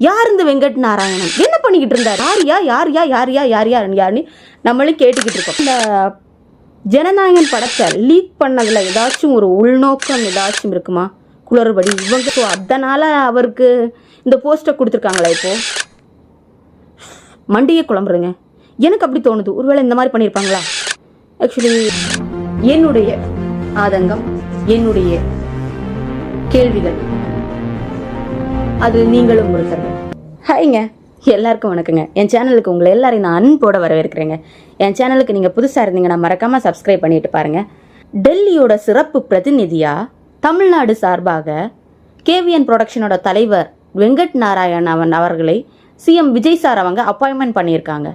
யார் இந்த வெங்கட் நாராயணன், என்ன பண்ணிக்கிட்டு இருந்தார், யாருன்னு நம்மளும் கேட்டுக்கிட்டு இருக்கோம். இந்த ஜனநாயகன் படத்தை லீக் பண்ணதில் ஏதாச்சும் ஒரு உள்நோக்கம் ஏதாச்சும் இருக்குமா, குளறுபடி இவங்க? ஸோ அதனால் அவருக்கு இந்த போஸ்ட்டை கொடுத்துருக்காங்களா? இப்போது மண்டியை குழம்புறங்க, எனக்கு அப்படி தோணுது. ஒருவேளை இந்த மாதிரி பண்ணியிருப்பாங்களா? ஆக்சுவலி என்னுடைய ஆதங்கம், என்னுடைய கேள்விகள், அது நீங்களும் ஒருத்தருங்க. ஹாய்ங்க, எல்லாருக்கும் வணக்கங்க. என் சேனலுக்கு உங்களை எல்லாரையும் நான் அன்போட வரவேற்கிறேங்க. என் சேனலுக்கு நீங்கள் புதுசாக இருந்தீங்கன்னா மறக்காமல் சப்ஸ்கிரைப் பண்ணிட்டு பாருங்கள். டெல்லியோட சிறப்பு பிரதிநிதியாக தமிழ்நாடு சார்பாக கேவிஎன் ப்ரொடக்ஷனோட தலைவர் வெங்கட் நாராயணன் அவர்களை சிஎம் விஜய் சார் அவங்க அப்பாயின்மெண்ட் பண்ணியிருக்காங்க.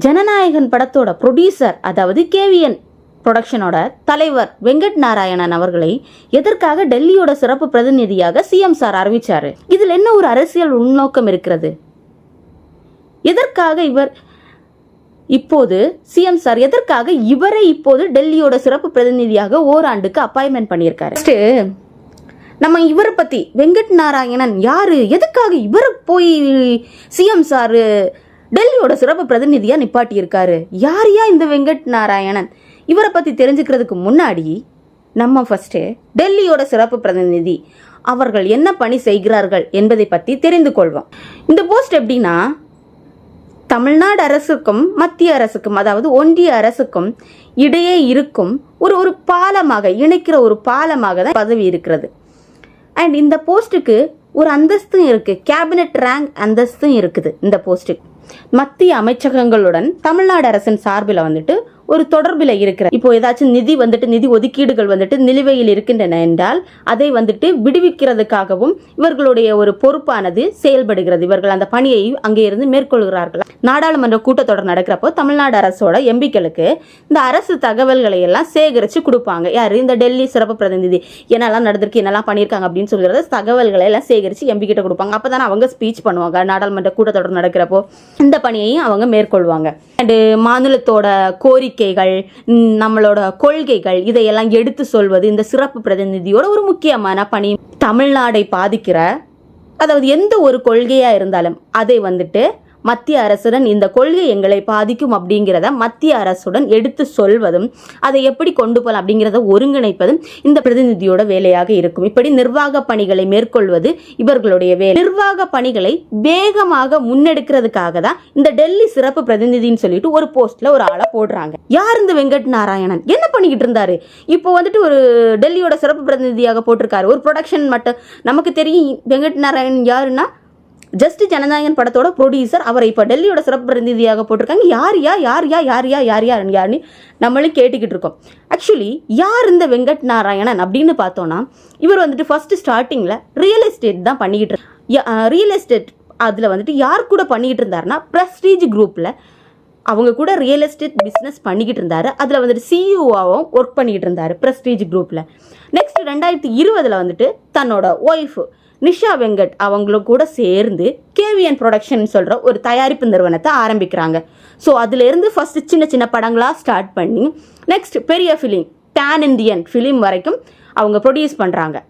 ஜனநாயகன் படத்தோட ப்ரொடியூசர், அதாவது கேவிஎன் ப்ரொடக்ஷனோட தலைவர் வெங்கட் நாராயணன் அவர்களை எதற்காக டெல்லியோட சிறப்பு பிரதிநிதியாக சிஎம் சார் அறிவிச்சாரு? இதில் என்ன ஒரு அரசியல் உள்நோக்கம் இருக்கிறது? எதற்காக இவர் இப்போது சிஎம் சார் எதற்காக இவரை இப்போது டெல்லியோட சிறப்பு பிரதிநிதியாக ஓராண்டுக்கு அப்பாயின்மெண்ட் பண்ணியிருக்காரு? நம்ம இவரை பத்தி, வெங்கட் நாராயணன் யாரு, எதுக்காக இவரை போய் சிஎம் சார் டெல்லியோட சிறப்பு பிரதிநிதியா நிப்பாட்டி இருக்காரு? யாரையா இந்த வெங்கட் நாராயணன்? இவரை பத்தி தெரிஞ்சுக்கிறதுக்கு முன்னாடி நம்ம ஃபர்ஸ்ட் டெல்லியோட சிறப்பு பிரதிநிதி அவர்கள் என்ன பணி செய்கிறார்கள் என்பதை பத்தி தெரிந்து கொள்வோம். இந்த போஸ்ட் எப்படின்னா, தமிழ்நாடு அரசுக்கும் மத்திய அரசுக்கும், அதாவது ஒன்றிய அரசுக்கும் இடையே இருக்கும் ஒரு பாலமாக, இணைக்கிற ஒரு பாலமாக தான் பதவி இருக்கிறது. அண்ட் இந்த போஸ்ட்டுக்கு ஒரு அந்தஸ்தும் இருக்கு, கேபினெட் ரேங்க் அந்தஸ்தும் இருக்குது. இந்த போஸ்ட்டுக்கு மத்திய அமைச்சகங்களுடன் தமிழ்நாடு அரசின் சார்பில் ஒரு தொடர்பில் இருக்கிற, இப்போ ஏதாச்சும் நிதி ஒதுக்கீடுகள் நிலுவையில் இருக்கின்றன என்றால் அதை விடுவிக்கிறதுக்காகவும் இவர்களுடைய ஒரு பொறுப்பானது செயல்படுகிறது. இவர்கள் அந்த பணியை அங்கே இருந்து மேற்கொள்கிறார்கள். நாடாளுமன்ற கூட்டத்தொடர் நடக்கிறப்போ தமிழ்நாடு அரசோட எம்பிக்களுக்கு இந்த அரசு தகவல்களை எல்லாம் சேகரித்து கொடுப்பாங்க. யார்? இந்த டெல்லி சிறப்பு பிரதிநிதி என்னெல்லாம் நடந்திருக்கு, என்னெல்லாம் பண்ணியிருக்காங்க அப்படின்னு சொல்கிறத தகவல்களை எல்லாம் சேகரித்து எம்பி கிட்ட கொடுப்பாங்க. அப்போ தானே அவங்க ஸ்பீச் பண்ணுவாங்க. நாடாளுமன்ற கூட்டத்தொடர் நடக்கிறப்போ இந்த பணியையும் அவங்க மேற்கொள்வாங்க. அண்டு மாநிலத்தோட கோரிக்கைகள், நம்மளோட கொள்கைகள், இதையெல்லாம் எடுத்து சொல்வது இந்த சிறப்பு பிரதிநிதியோட ஒரு முக்கியமான பணி. தமிழ்நாடை பாதிக்கிற, அதாவது எந்த ஒரு கொள்கையா இருந்தாலும் அதை மத்திய அரசுடன், இந்த கொள்கை எங்களை பாதிக்கும் அப்படிங்கிறத மத்திய அரசுடன் எடுத்து சொல்வதும், அதை எப்படி கொண்டு போகலாம் அப்படிங்கிறத ஒருங்கிணைப்பதும் இந்த பிரதிநிதியோட வேலையாக இருக்கும். இப்படி நிர்வாக பணிகளை மேற்கொள்வது இவர்களுடைய வேலை. நிர்வாக பணிகளை வேகமாக முன்னெடுக்கிறதுக்காக தான் இந்த டெல்லி சிறப்பு பிரதிநிதின்னு சொல்லிட்டு ஒரு போஸ்ட்ல ஒரு ஆளை போடுறாங்க. யார் இந்த வெங்கட் நாராயணன், என்ன பண்ணிக்கிட்டு இருந்தாரு? இப்போ ஒரு டெல்லியோட சிறப்பு பிரதிநிதியாக போட்டிருக்காரு. ஒரு ப்ரொடக்ஷன் மட்டும் நமக்கு தெரியும். வெங்கட் நாராயணன் யாருன்னா ஜஸ்ட் ஜனநாயகன் படத்தோட ப்ரொடியூசர். அவரை இப்போ டெல்லியோட சிறப்பு பிரதிநிதியாக போட்டிருக்காங்க. யாருன்னு நம்மளும் கேட்டுக்கிட்டு இருக்கோம். ஆக்சுவலி யார் இந்த வெங்கட் நாராயணன் அப்படின்னு பார்த்தோன்னா, இவர் ஃபர்ஸ்ட் ஸ்டார்டிங்கில் ரியல் எஸ்டேட் தான் பண்ணிக்கிட்டு ரியல் எஸ்டேட் அதில் யார் கூட பண்ணிக்கிட்டு இருந்தாருன்னா, பிரஸ்டீஜ் குரூப்பில் அவங்க கூட ரியல் எஸ்டேட் பிஸ்னஸ் பண்ணிக்கிட்டு இருந்தாரு. அதில் சிஇஓவாகவும் ஒர்க் பண்ணிக்கிட்டு இருந்தாரு பிரஸ்டீஜ் குரூப்பில். நெக்ஸ்ட் 2020 தன்னோட ஒய்ஃப் நிஷா வெங்கட் அவங்களும் கூட சேர்ந்து கேவிஎன் ப்ரொடக்ஷன் சொல்கிற ஒரு தயாரிப்பு நிறுவனத்தை ஆரம்பிக்கிறாங்க. ஸோ அதிலேருந்து ஃபர்ஸ்ட் சின்ன சின்ன படங்களாக ஸ்டார்ட் பண்ணி நெக்ஸ்ட் பெரிய ஃபிலிம், பேன் இண்டியன் ஃபிலிம் வரைக்கும் அவங்க ப்ரொடியூஸ் பண்ணுறாங்க.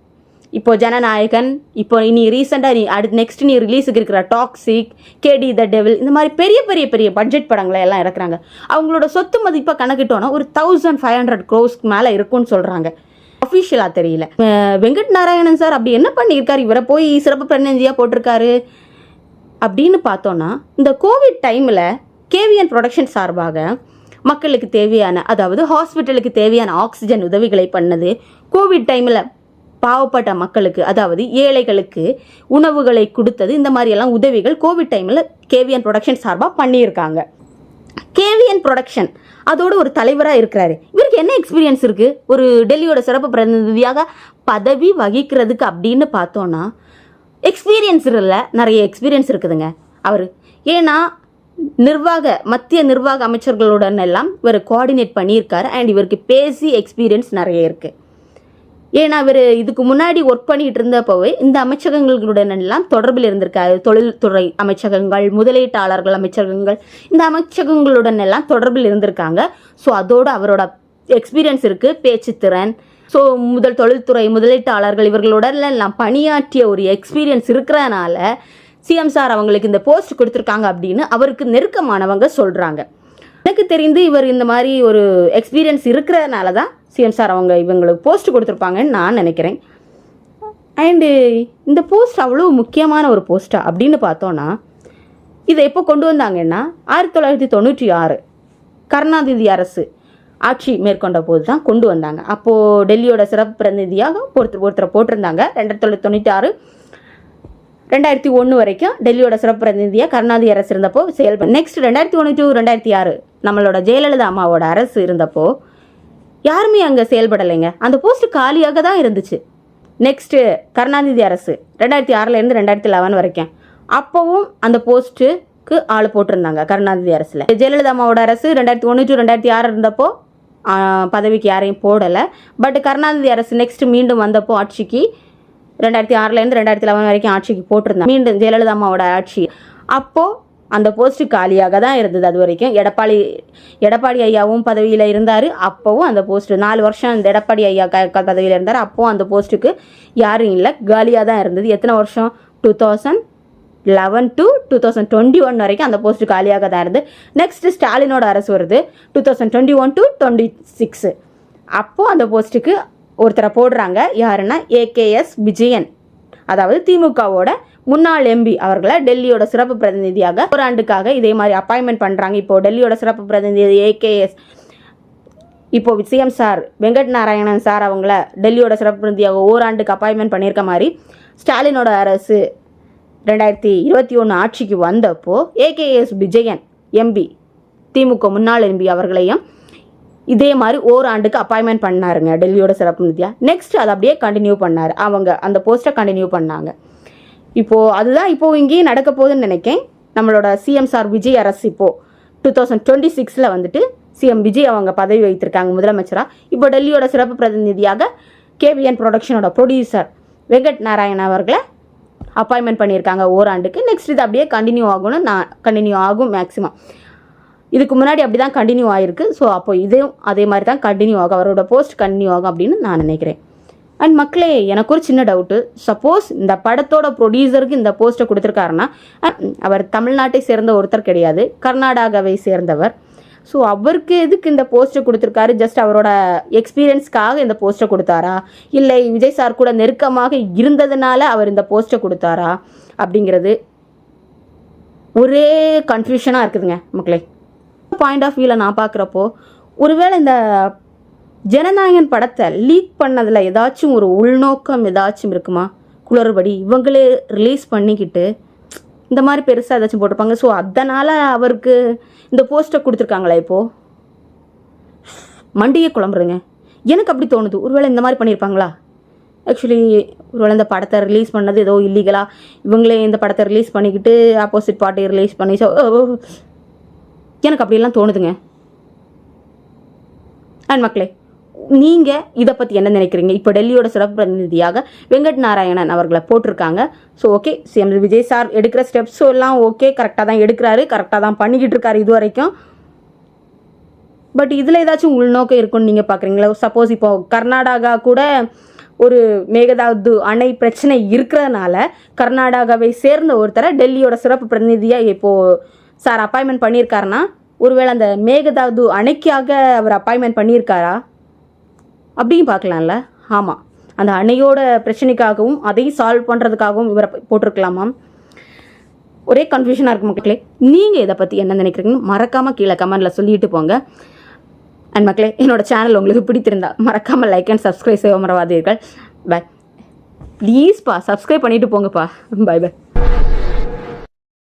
இப்போ ஜனநாயகன், இப்போ இனி ரீசெண்டாக நெக்ஸ்ட் நீ ரிலீஸுக்கு இருக்கிற டாக்ஸிக், கேடி த டெவில், இந்த மாதிரி பெரிய பெரிய பெரிய பட்ஜெட் படங்களை எல்லாம் இறக்குறாங்க. அவங்களோட சொத்து மதிப்பை கணக்கிட்டோன்னா ஒரு 1500 crores மேலே இருக்கும்னு சொல்கிறாங்க. அஃபிஷியலாக தெரியல. வெங்கட் நாராயணன் சார் அப்படி என்ன பண்ணியிருக்காரு, இவரை போய் சிறப்பு பிரதிநிதியாக போட்டிருக்காரு அப்படின்னு பார்த்தோன்னா, இந்த கோவிட் டைமில் கேவிஎன் ப்ரொடக்ஷன் சார்பாக மக்களுக்கு தேவையான, அதாவது ஹாஸ்பிட்டலுக்கு தேவையான ஆக்சிஜன் உதவிகளை பண்ணது, கோவிட் டைமில் பாவப்பட்ட மக்களுக்கு, அதாவது ஏழைகளுக்கு உணவுகளை கொடுத்தது, இந்த மாதிரியெல்லாம் உதவிகள் கோவிட் டைமில் கேவிஎன் ப்ரொடக்ஷன் சார்பாக பண்ணியிருக்காங்க. கேவிஎன் ப்ரொடக்ஷன் அதோட ஒரு தலைவராக இருக்கிறாரு. இவருக்கு என்ன எக்ஸ்பீரியன்ஸ் இருக்குது ஒரு டெல்லியோட சிறப்பு பிரதிநிதியாக பதவி வகிக்கிறதுக்கு அப்படின்னு பார்த்தோன்னா? எக்ஸ்பீரியன்ஸ் இல்லை, நிறைய எக்ஸ்பீரியன்ஸ் இருக்குதுங்க அவர். ஏன்னா மத்திய நிர்வாக அமைச்சர்களுடன் எல்லாம் இவர் கோஆர்டினேட் பண்ணியிருக்காரு. அண்ட் இவருக்கு பேசி எக்ஸ்பீரியன்ஸ் நிறைய இருக்குது. ஏன்னா இவர் இதுக்கு முன்னாடி ஒர்க் பண்ணிட்டு இருந்தப்போவே இந்த அமைச்சகங்களுடன் எல்லாம் தொடர்பில் இருந்திருக்காரு. தொழில்துறை அமைச்சகங்கள், முதலீட்டாளர்கள் அமைச்சகங்கள், இந்த அமைச்சகங்களுடன் எல்லாம் தொடர்பில் இருந்திருக்காங்க. ஸோ அதோட அவரோட எக்ஸ்பீரியன்ஸ் இருக்குது, பேச்சுத்திறன். ஸோ தொழில்துறை முதலீட்டாளர்கள் இவர்களுடன் எல்லாம் பணியாற்றிய ஒரு எக்ஸ்பீரியன்ஸ் இருக்கிறதுனால சிஎம் சார் அவங்களுக்கு இந்த போஸ்ட் கொடுத்துருக்காங்க அப்படின்னு அவருக்கு நெருக்கமானவங்க சொல்கிறாங்க. எனக்கு தெரிந்து இவர் இந்த மாதிரி ஒரு எக்ஸ்பீரியன்ஸ் இருக்கிறதுனால தான் சிஎம் சார் இவங்களுக்கு போஸ்ட் கொடுத்துருப்பாங்கன்னு நான் நினைக்கிறேன். அண்டு இந்த போஸ்ட் அவ்வளோ முக்கியமான ஒரு போஸ்ட்டா அப்படின்னு பார்த்தோன்னா, இதை எப்போ கொண்டு வந்தாங்கன்னா 1996 கருணாநிதி அரசு ஆட்சி மேற்கொண்ட போது தான் கொண்டு வந்தாங்க. அப்போது டெல்லியோட சிறப்பு பிரதிநிதியாக ஒருத்தரை போட்டிருந்தாங்க. 1996 2001 வரைக்கும் டெல்லியோட சிறப்பு பிரதிநிதியாக கருணாநிதி அரசு இருந்தப்போ செயல்பட. நெக்ஸ்ட் 2001 to 2006 நம்மளோட ஜெயலலிதா அம்மாவோட அரசு இருந்தப்போ யாருமே அங்கே செயல்படலைங்க. அந்த போஸ்ட் காலியாக தான் இருந்துச்சு. நெக்ஸ்ட்டு கருணாநிதி அரசு 2006 2011 வரைக்கும் அப்போவும் அந்த போஸ்ட்டுக்கு ஆள் போட்டிருந்தாங்க கருணாநிதி அரசில். ஜெயலலிதா அம்மாவோட அரசு 2001 to 2006 இருந்தப்போ பதவிக்கு யாரையும் போடலை. பட் கருணாநிதி அரசு நெக்ஸ்ட் மீண்டும் வந்தப்போ ஆட்சிக்கு 2006 2011 வரைக்கும் ஆட்சிக்கு போட்டிருந்தாங்க. மீண்டும் ஜெயலலிதா அம்மாவோட ஆட்சி அப்போது அந்த போஸ்ட்டு காலியாக தான் இருந்தது. அது வரைக்கும் எடப்பாடி ஐயாவும் பதவியில் இருந்தார். அப்போவும் அந்த போஸ்ட்டு 4 வருஷம் இந்த எடப்பாடி ஐயா பதவியில் இருந்தார். அப்போவும் அந்த போஸ்ட்டுக்கு யாரும் இல்லை, காலியாக தான் இருந்தது. எத்தனை வருஷம்? 2011 to 2021 வரைக்கும் அந்த போஸ்ட்டு காலியாக தான் இருந்தது. நெக்ஸ்ட்டு ஸ்டாலினோட அரசு வருது 2021 to 26. அப்போது அந்த போஸ்ட்டுக்கு ஒருத்தரை போடுறாங்க. யாருன்னா ஏகேஎஸ் விஜயன், அதாவது திமுகவோட முன்னாள் எம்பி அவர்களை டெல்லியோட சிறப்பு பிரதிநிதியாக ஓராண்டுக்காக இதே மாதிரி அப்பாயின்மெண்ட் பண்ணுறாங்க. இப்போது டெல்லியோட சிறப்பு பிரதிநிதி ஏகேஎஸ் இப்போது CM sir Venkat Narayanan sir அவங்கள டெல்லியோட சிறப்பு பிரதிநிதியாக ஓராண்டுக்கு அப்பாயின்மெண்ட் பண்ணியிருக்க மாதிரி ஸ்டாலினோட அரசு 2021 ஆட்சிக்கு வந்தப்போ ஏகேஎஸ் விஜயன் எம்பி திமுக முன்னாள் எம்பி அவர்களையும் இதே மாதிரி ஓராண்டுக்கு அப்பாயின்மெண்ட் பண்ணாருங்க டெல்லியோட சிறப்பு பிரதிநிதியாக. நெக்ஸ்ட் அதை அப்படியே கண்டினியூ பண்ணார். அந்த போஸ்ட்டை கண்டினியூ பண்ணாங்க. இப்போது அதுதான் இப்போது இங்கேயும் நடக்க போகுதுன்னு நினைக்கிறேன். நம்மளோட சிஎம் சார் விஜய் அரசு இப்போது 2026 வந்துட்டு சிஎம் விஜய் அவங்க பதவி வைத்திருக்காங்க முதலமைச்சராக. இப்போ டெல்லியோட சிறப்பு பிரதிநிதியாக கேவிஎன் ப்ரொடக்ஷனோட ப்ரொடியூசர் வெங்கட் நாராயண் அவர்களை அப்பாயின்மெண்ட் பண்ணியிருக்காங்க ஓராண்டுக்கு. நெக்ஸ்ட் இது அப்படியே கண்டினியூ ஆகும் மேக்ஸிமம். இதுக்கு முன்னாடி அப்படி தான் கண்டினியூ ஆகிருக்கு. ஸோ அப்போ இதுவும் அதே மாதிரி தான் கண்டினியூ ஆகும், அவரோட போஸ்ட் கண்டினியூ ஆகும் அப்படின்னு நான் நினைக்கிறேன். அண்ட் மக்களே, எனக்கு ஒரு சின்ன டவுட்டு. சப்போஸ் இந்த படத்தோட ப்ரொடியூசருக்கு இந்த போஸ்ட்டை கொடுத்துருக்காருன்னா, அவர் தமிழ்நாட்டை சேர்ந்த ஒருத்தர் கிடையாது, கர்நாடகாவை சேர்ந்தவர். ஸோ அவருக்கு எதுக்கு இந்த போஸ்ட்டை கொடுத்துருக்காரு? ஜஸ்ட் அவரோட எக்ஸ்பீரியன்ஸ்க்காக இந்த போஸ்ட்டை கொடுத்தாரா, இல்லை விஜய் சார் கூட நெருக்கமாக இருந்ததுனால அவர் இந்த போஸ்ட்டை கொடுத்தாரா அப்படிங்கிறது ஒரே கன்ஃபியூஷனாக இருக்குதுங்க மக்களே. பாயிண்ட் ஆஃப் வியூவில் நான் பார்க்குறப்போ, ஒருவேளை இந்த ஜனநாயகன் படத்தை லீக் பண்ணதில் ஏதாச்சும் ஒரு உள்நோக்கம் ஏதாச்சும் இருக்குமா? குளறுபடி இவங்களே ரிலீஸ் பண்ணிக்கிட்டு இந்த மாதிரி பெருசாக ஏதாச்சும் போட்டிருப்பாங்க. ஸோ அதனால் அவருக்கு இந்த போஸ்ட்டை கொடுத்துருக்காங்களா? இப்போது மண்டியை குழம்புறேங்க. எனக்கு அப்படி தோணுது. ஒருவேளை இந்த மாதிரி பண்ணியிருப்பாங்களா? ஆக்சுவலி ஒருவேளை இந்த படத்தை ரிலீஸ் பண்ணது ஏதோ இல்லீகலாக இவங்களே இந்த படத்தை ரிலீஸ் பண்ணிக்கிட்டு ஆப்போசிட் பார்ட்டியை ரிலீஸ் பண்ணி, ஸோ எனக்கு அப்படியெல்லாம் தோணுதுங்க. அண்ட் மக்களே, நீங்கள் இதை பற்றி என்ன நினைக்கிறீங்க? இப்போ டெல்லியோட சிறப்பு பிரதிநிதியாக வெங்கட் நாராயணன் அவர்களை போட்டிருக்காங்க. So okay, CM Vijay sir எடுக்கிற ஸ்டெப்ஸும் எல்லாம் ஓகே, கரெக்டாக தான் எடுக்கிறாரு, கரெக்டாக தான் பண்ணிக்கிட்டு இருக்காரு இது வரைக்கும். பட் இதில் ஏதாச்சும் உள்நோக்கம் இருக்குன்னு நீங்கள் பார்க்குறீங்களா? சப்போஸ் இப்போ கர்நாடகா கூட ஒரு மேகதாது அணை பிரச்சனை இருக்கிறதுனால கர்நாடகாவை சேர்ந்த ஒருத்தரை டெல்லியோட சிறப்பு பிரதிநிதியாக இப்போது சார் அப்பாயின்மெண்ட் பண்ணியிருக்காருன்னா, ஒருவேளை அந்த மேகதாது அணைக்காக அவர் அப்பாயின்மெண்ட் பண்ணியிருக்காரா அப்படியும் பார்க்கலாம்ல. ஆமாம், அந்த அணையோட பிரச்சனைக்காகவும் அதையும் சால்வ் பண்ணுறதுக்காகவும் இவரை போட்டிருக்கலாமா? ஒரே கன்ஃபியூஷனாக இருக்கும் மக்களே. நீங்கள் இதை பற்றி என்ன நினைக்கிறீங்கன்னு மறக்காமல் கீழே கமெண்டில் சொல்லிட்டு போங்க. அண்ட் மக்களே, என்னோட சேனல் உங்களுக்கு பிடித்திருந்தா மறக்காமல் லைக் அண்ட் சப்ஸ்கிரைப் செய்ய மறவாதீர்கள். பாய். ப்ளீஸ்ப்பா சப்ஸ்கிரைப் பண்ணிவிட்டு போங்கப்பா. பாய் பாய்.